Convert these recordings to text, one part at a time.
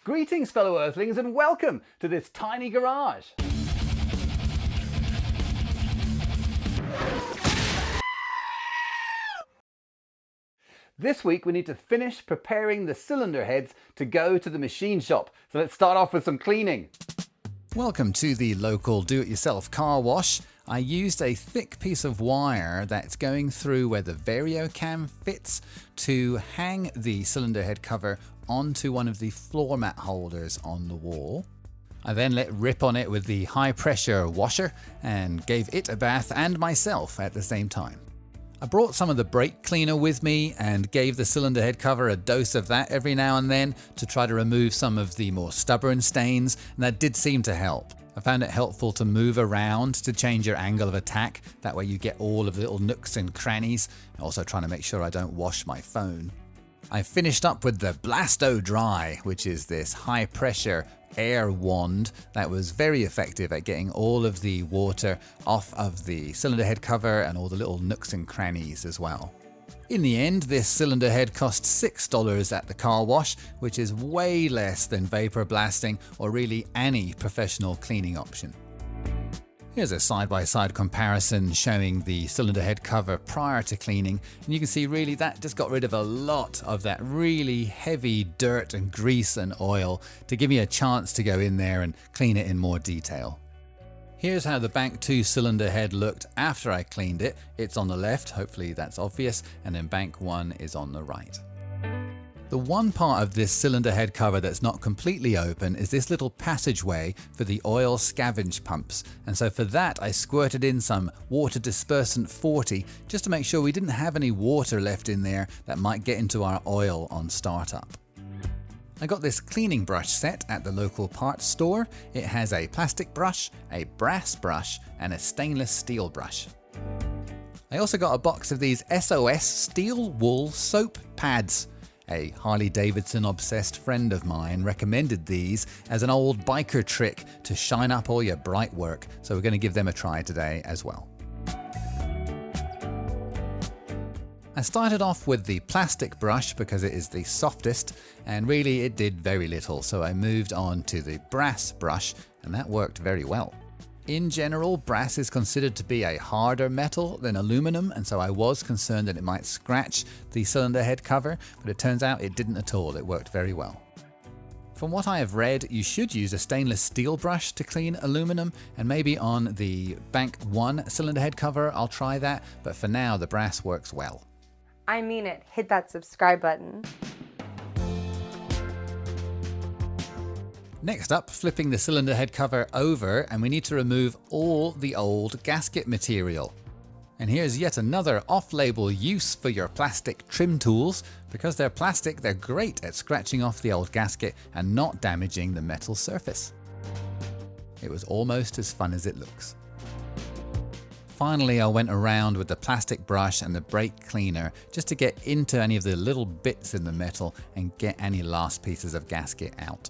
Greetings fellow Earthlings and welcome to this tiny garage. This week we need to finish preparing the cylinder heads to go to the machine shop. So let's start off with some cleaning. Welcome to the local do-it-yourself car wash. I used a thick piece of wire that's going through where the Vario cam fits to hang the cylinder head cover onto one of the floor mat holders on the wall. I then let rip on it with the high pressure washer and gave it a bath and myself at the same time. I brought some of the brake cleaner with me and gave the cylinder head cover a dose of that every now and then to try to remove some of the more stubborn stains, and that did seem to help. I found it helpful to move around to change your angle of attack. That way you get all of the little nooks and crannies. Also trying to make sure I don't wash my phone. I finished up with the Blasto Dry, which is this high pressure air wand that was very effective at getting all of the water off of the cylinder head cover and all the little nooks and crannies as well. In the end, this cylinder head cost $6 at the car wash, which is way less than vapor blasting or really any professional cleaning option. Here's a side-by-side comparison showing the cylinder head cover prior to cleaning, and you can see really that just got rid of a lot of that really heavy dirt and grease and oil to give me a chance to go in there and clean it in more detail. Here's how the Bank 2 cylinder head looked after I cleaned it. It's on the left, hopefully that's obvious, and then Bank 1 is on the right. The one part of this cylinder head cover that's not completely open is this little passageway for the oil scavenge pumps, and so for that I squirted in some water dispersant 40 just to make sure we didn't have any water left in there that might get into our oil on startup. I got this cleaning brush set at the local parts store. It has a plastic brush, a brass brush, and a stainless steel brush. I also got a box of these SOS steel wool soap pads. A Harley-Davidson obsessed friend of mine recommended these as an old biker trick to shine up all your bright work, so we're going to give them a try today as well. I started off with the plastic brush because it is the softest, and really it did very little, so I moved on to the brass brush, and that worked very well. In general, brass is considered to be a harder metal than aluminum, and so I was concerned that it might scratch the cylinder head cover, but it turns out it didn't at all. It worked very well. From what I have read, you should use a stainless steel brush to clean aluminum, and maybe on the Bank 1 cylinder head cover I'll try that, but for now the brass works well. I mean it. Hit that subscribe button. Next up, flipping the cylinder head cover over, and we need to remove all the old gasket material. And here's yet another off-label use for your plastic trim tools. Because they're plastic, they're great at scratching off the old gasket and not damaging the metal surface. It was almost as fun as it looks. Finally, I went around with the plastic brush and the brake cleaner just to get into any of the little bits in the metal and get any last pieces of gasket out.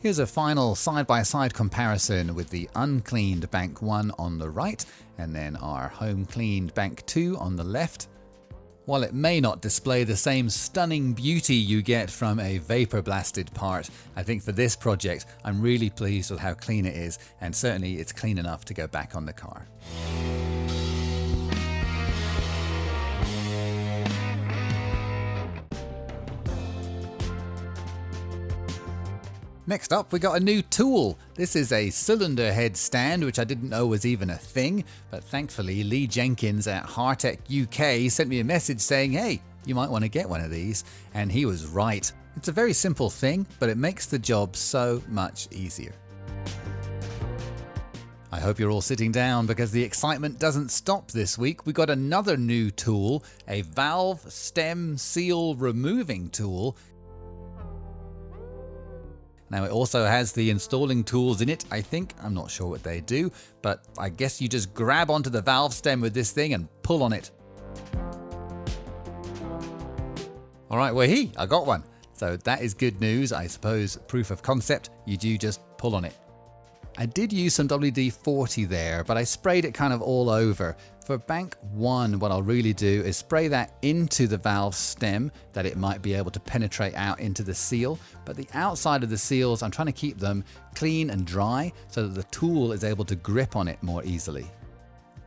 Here's a final side-by-side comparison with the uncleaned Bank 1 on the right and then our home-cleaned Bank 2 on the left. While it may not display the same stunning beauty you get from a vapor-blasted part, I think for this project I'm really pleased with how clean it is, and certainly it's clean enough to go back on the car. Next up, we got a new tool. This is a cylinder head stand, which I didn't know was even a thing, but thankfully Lee Jenkins at Hartech UK sent me a message saying, hey, you might want to get one of these, and he was right. It's a very simple thing, but it makes the job so much easier. I hope you're all sitting down because the excitement doesn't stop this week. We got another new tool, a valve stem seal removing tool. Now it also has the installing tools in it, I think. I'm not sure what they do, but I guess you just grab onto the valve stem with this thing and pull on it. Alright, well I got one. So that is good news. I suppose proof of concept, you do just pull on it. I did use some WD-40 there, but I sprayed it kind of all over. For bank 1, what I'll really do is spray that into the valve stem that it might be able to penetrate out into the seal. But the outside of the seals, I'm trying to keep them clean and dry so that the tool is able to grip on it more easily.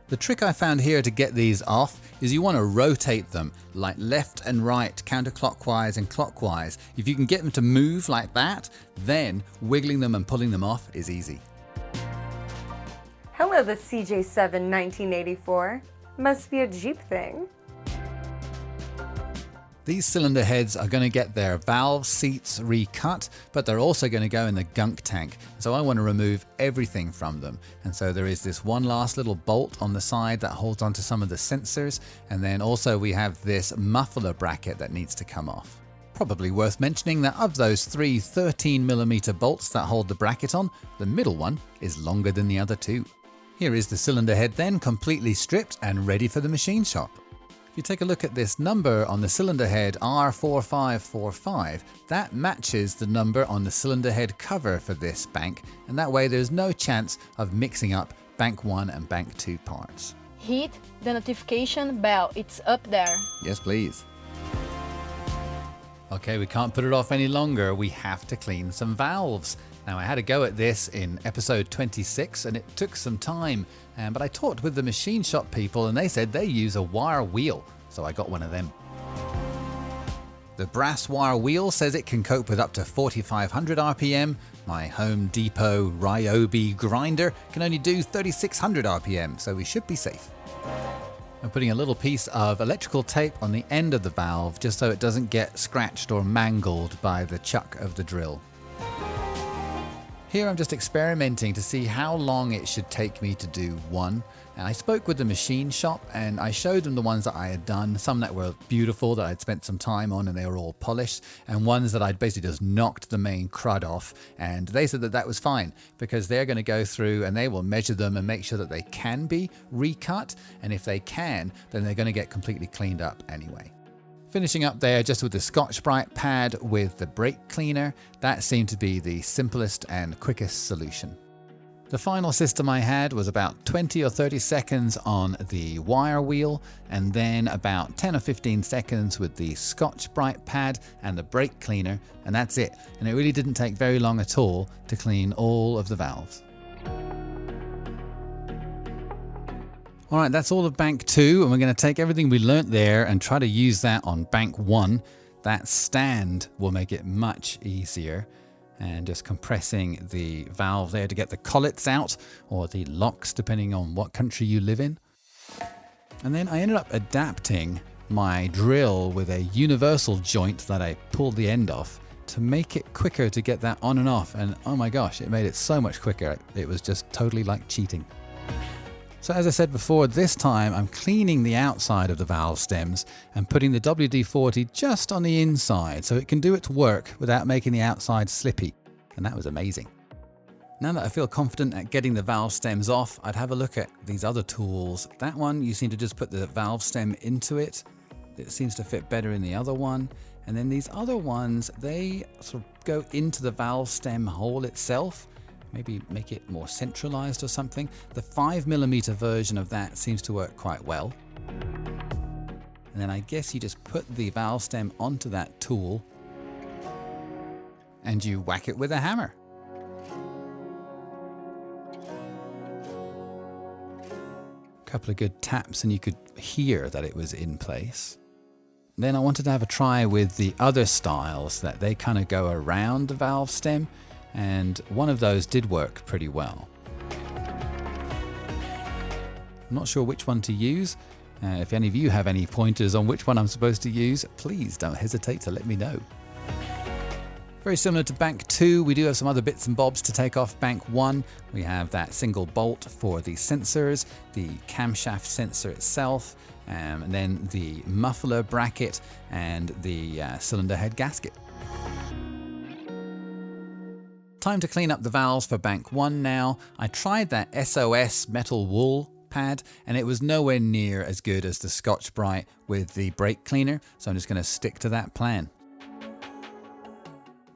The trick I found here to get these off is you want to rotate them like left and right, counterclockwise and clockwise. If you can get them to move like that, then wiggling them and pulling them off is easy. Hello, the CJ7 1984. Must be a Jeep thing. These cylinder heads are going to get their valve seats recut, but they're also going to go in the gunk tank. So I want to remove everything from them. And so there is this one last little bolt on the side that holds onto some of the sensors. And then also we have this muffler bracket that needs to come off. Probably worth mentioning that of those 3 13mm bolts that hold the bracket on, the middle one is longer than the other 2. Here is the cylinder head then, completely stripped and ready for the machine shop. If you take a look at this number on the cylinder head, R4545, that matches the number on the cylinder head cover for this bank, and that way there's no chance of mixing up bank 1 and bank 2 parts. Hit the notification bell, it's up there. Yes, please. Okay, we can't put it off any longer. We have to clean some valves. Now, I had a go at this in episode 26 and it took some time, but I talked with the machine shop people and they said they use a wire wheel, so I got one of them. The brass wire wheel says it can cope with up to 4,500 RPM. My Home Depot Ryobi grinder can only do 3,600 RPM, so we should be safe. I'm putting a little piece of electrical tape on the end of the valve just so it doesn't get scratched or mangled by the chuck of the drill. Here I'm just experimenting to see how long it should take me to do one. And I spoke with the machine shop and I showed them the ones that I had done, some that were beautiful that I'd spent some time on and they were all polished, and ones that I'd basically just knocked the main crud off. And they said that that was fine because they're going to go through and they will measure them and make sure that they can be recut. And if they can, then they're going to get completely cleaned up anyway. Finishing up there just with the Scotch-Brite pad with the brake cleaner, that seemed to be the simplest and quickest solution. The final system I had was about 20 or 30 seconds on the wire wheel and then about 10 or 15 seconds with the Scotch-Brite pad and the brake cleaner, and that's it. And it really didn't take very long at all to clean all of the valves. Alright, that's all of bank 2, and we're going to take everything we learnt there and try to use that on bank 1. That stand will make it much easier. And just compressing the valve there to get the collets out, or the locks depending on what country you live in. And then I ended up adapting my drill with a universal joint that I pulled the end off to make it quicker to get that on and off. And oh my gosh, it made it so much quicker. It was just totally like cheating. So as I said before, this time I'm cleaning the outside of the valve stems and putting the WD-40 just on the inside so it can do its work without making the outside slippy. And that was amazing. Now that I feel confident at getting the valve stems off, I'd have a look at these other tools. That one, you seem to just put the valve stem into it. It seems to fit better in the other one. And then these other ones, they sort of go into the valve stem hole itself. Maybe make it more centralized or something. The 5mm version of that seems to work quite well. And then I guess you just put the valve stem onto that tool and you whack it with a hammer. A couple of good taps and you could hear that it was in place. Then I wanted to have a try with the other styles that they kind of go around the valve stem. And one of those did work pretty well. I'm not sure which one to use. If any of you have any pointers on which one I'm supposed to use, please don't hesitate to let me know. Very similar to bank 2, we do have some other bits and bobs to take off bank 1. We have that single bolt for the sensors, the camshaft sensor itself, and then the muffler bracket and the cylinder head gasket. Time to clean up the valves for bank 1 now. I tried that SOS metal wool pad and it was nowhere near as good as the Scotch-Brite with the brake cleaner, so I'm just going to stick to that plan.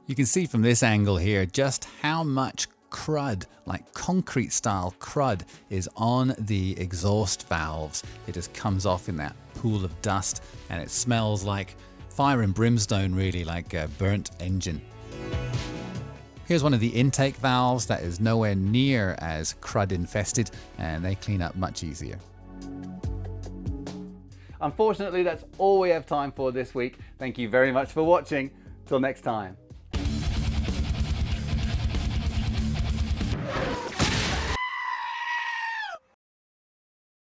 You can see from this angle here just how much crud, like concrete style crud, is on the exhaust valves. It just comes off in that pool of dust, and it smells like fire and brimstone, really, like a burnt engine. Here's one of the intake valves that is nowhere near as crud infested, and they clean up much easier. Unfortunately, that's all we have time for this week. Thank you very much for watching. Till next time.